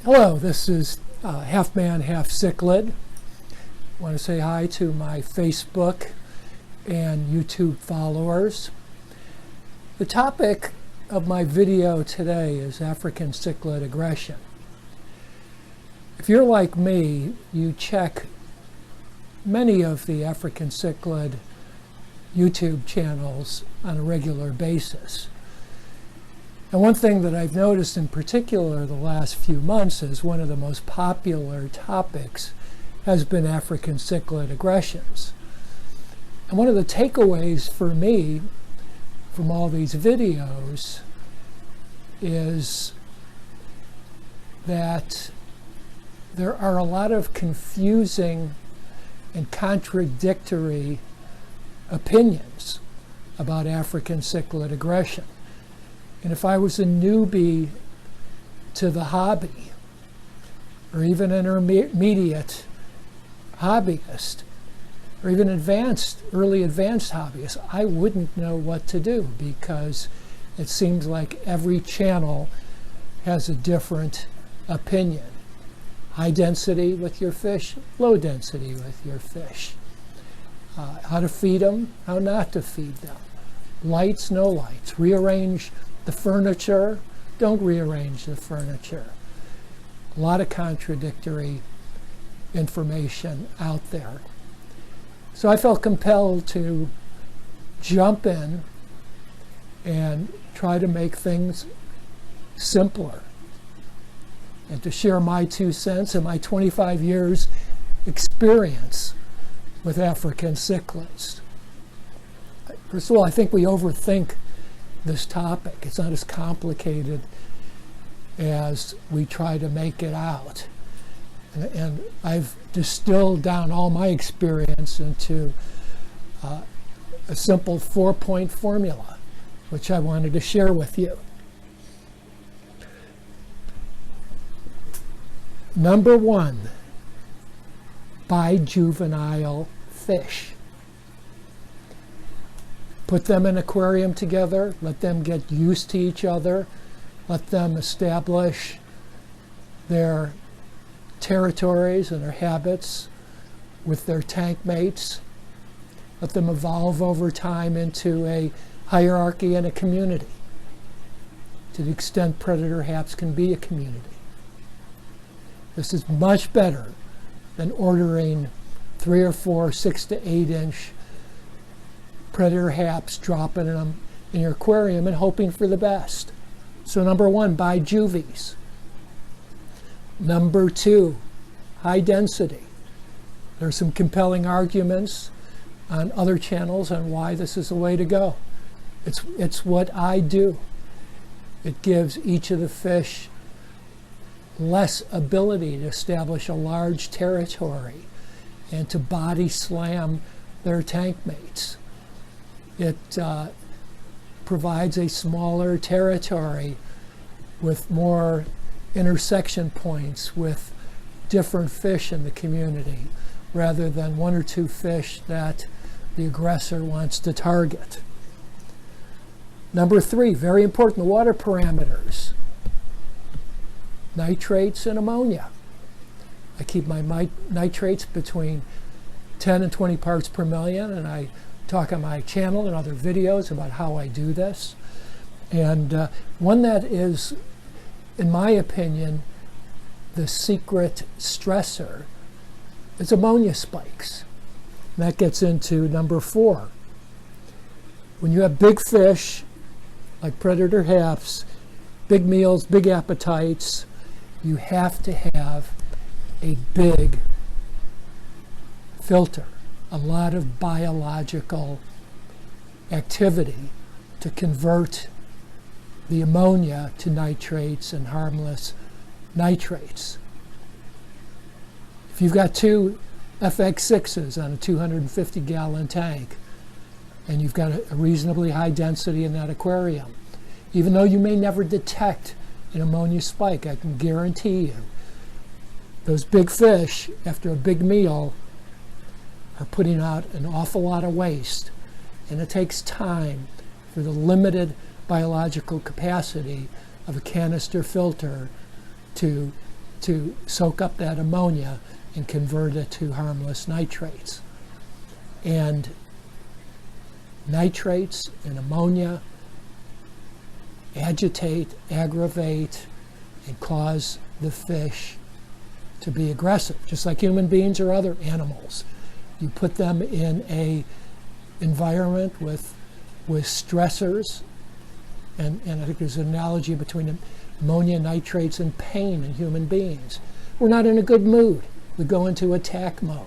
Hello, this is Halfman, Halfcichlid. I want to say hi to my Facebook and YouTube followers. The topic of my video today is African cichlid aggression. If you're like me, you check many of the African cichlid YouTube channels on a regular basis. And one thing that I've noticed in particular the last few months is one of the most popular topics has been African cichlid aggressions. And one of the takeaways for me from all these videos is that there are a lot of confusing and contradictory opinions about African cichlid aggression. And if I was a newbie to the hobby, or even an intermediate hobbyist, or even early advanced hobbyist, I wouldn't know what to do because it seems like every channel has a different opinion. High density with your fish, low density with your fish. How to feed them, how not to feed them. Lights, no lights. Rearrange the furniture, don't rearrange the furniture. A lot of contradictory information out there. So I felt compelled to jump in and try to make things simpler and to share my 2 cents and my 25 years experience with African cichlids. First of all, I think we overthink this topic. It's not as complicated as we try to make it out. And I've distilled down all my experience into a simple 4-point formula, which I wanted to share with you. Number 1, buy juvenile fish. Put them in an aquarium together, let them get used to each other, let them establish their territories and their habits with their tank mates. Let them evolve over time into a hierarchy and a community, to the extent predator haps can be a community. This is much better than ordering 3 or 4 6 to 8 inch predator haps, dropping them in your aquarium and hoping for the best. So number 1, buy juvies. Number 2, high density. There's some compelling arguments on other channels on why this is the way to go. It's what I do. It gives each of the fish less ability to establish a large territory and to body slam their tank mates. It provides a smaller territory with more intersection points with different fish in the community rather than 1 or 2 fish that the aggressor wants to target. Number 3, very important, the water parameters. Nitrates and ammonia. I keep my nitrates between 10 and 20 parts per million, and I talk on my channel and other videos about how I do this. And one that is, in my opinion, the secret stressor is ammonia spikes. And that gets into number 4. When you have big fish, like predator haps, big meals, big appetites, you have to have a big filter. A lot of biological activity to convert the ammonia to nitrates and harmless nitrates. If you've got 2 FX6s on a 250-gallon tank and you've got a reasonably high density in that aquarium, even though you may never detect an ammonia spike, I can guarantee you those big fish, after a big meal, are putting out an awful lot of waste, and it takes time for the limited biological capacity of a canister filter to to soak up that ammonia and convert it to harmless nitrates. And nitrates and ammonia agitate, aggravate, and cause the fish to be aggressive, just like human beings or other animals. You put them in a environment with stressors, and I think there's an analogy between ammonia, nitrates, and pain in human beings. We're not in a good mood. We go into attack mode.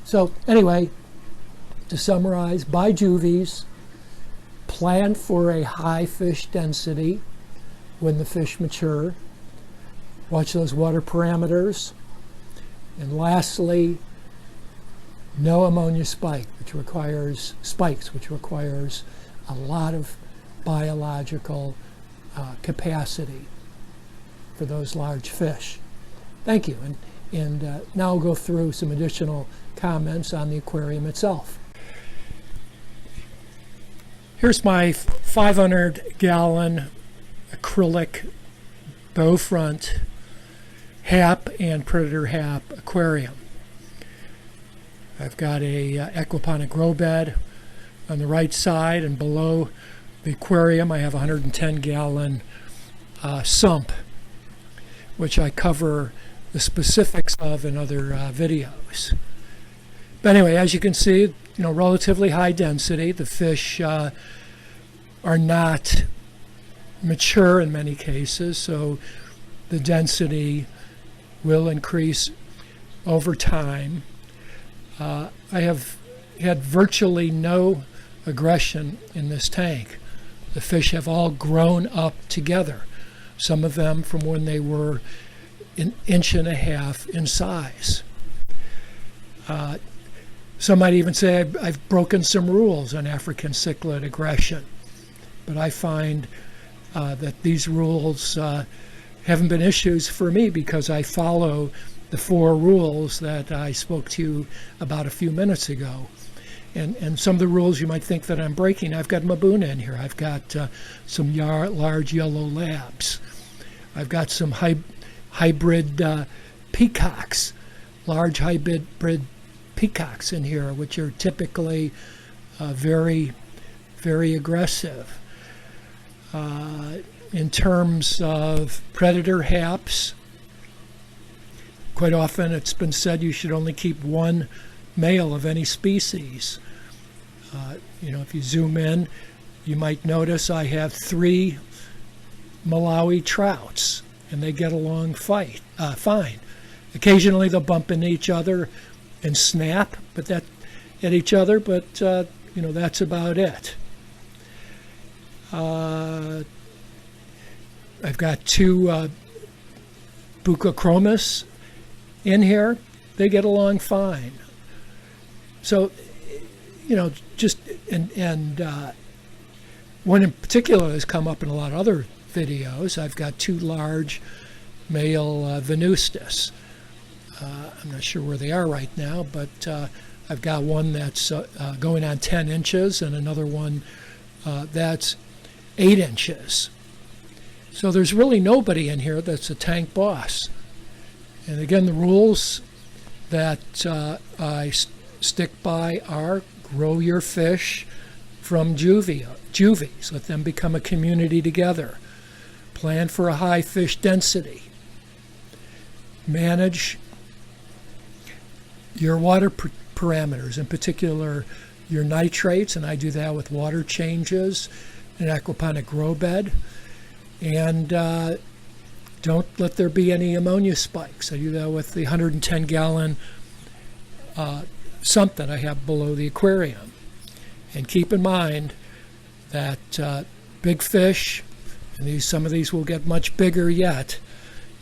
So anyway, to summarize, buy juvies, plan for a high fish density when the fish mature, watch those water parameters, and lastly, no ammonia spikes, which requires a lot of biological capacity for those large fish. Thank you, and now I'll go through some additional comments on the aquarium itself. Here's my 500-gallon acrylic bow front hap and predator hap aquarium. I've got a aquaponic grow bed on the right side, and below the aquarium I have a 110-gallon sump, which I cover the specifics of in other videos. But anyway, as you can see, relatively high density. The fish are not mature in many cases, so the density will increase over time. I have had virtually no aggression in this tank. The fish have all grown up together, some of them from when they were an inch and a half in size. Some might even say I've broken some rules on African cichlid aggression, but I find that these rules haven't been issues for me because I follow the 4 rules that I spoke to you about a few minutes ago. And some of the rules you might think that I'm breaking. I've got Mabuna in here. I've got some large yellow labs. I've got some hybrid peacocks, large hybrid peacocks in here, which are typically very, very aggressive. In terms of predator haps, quite often it's been said you should only keep 1 male of any species. If you zoom in, you might notice I have 3 Malawi trouts, and they get along fine. Occasionally they'll bump into each other and snap at each other, but that's about it. I've got 2 Bucochromis in here. They get along fine. So, one in particular has come up in a lot of other videos. I've got 2 large male Venustus. I'm not sure where they are right now, but I've got one that's going on 10 inches and another one that's 8 inches. So there's really nobody in here that's a tank boss. And again, the rules that I stick by are grow your fish from juvies. Let them become a community together. Plan for a high fish density. Manage your water parameters, in particular your nitrates, and I do that with water changes in an aquaponic grow bed. And don't let there be any ammonia spikes. I do that with the 110-gallon sump that I have below the aquarium. And keep in mind that big fish, and some of these will get much bigger yet,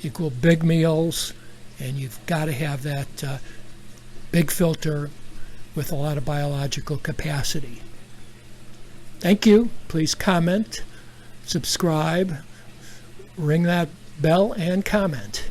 equal big meals, and you've got to have that big filter with a lot of biological capacity. Thank you. Please comment, subscribe, ring that bell, and comment.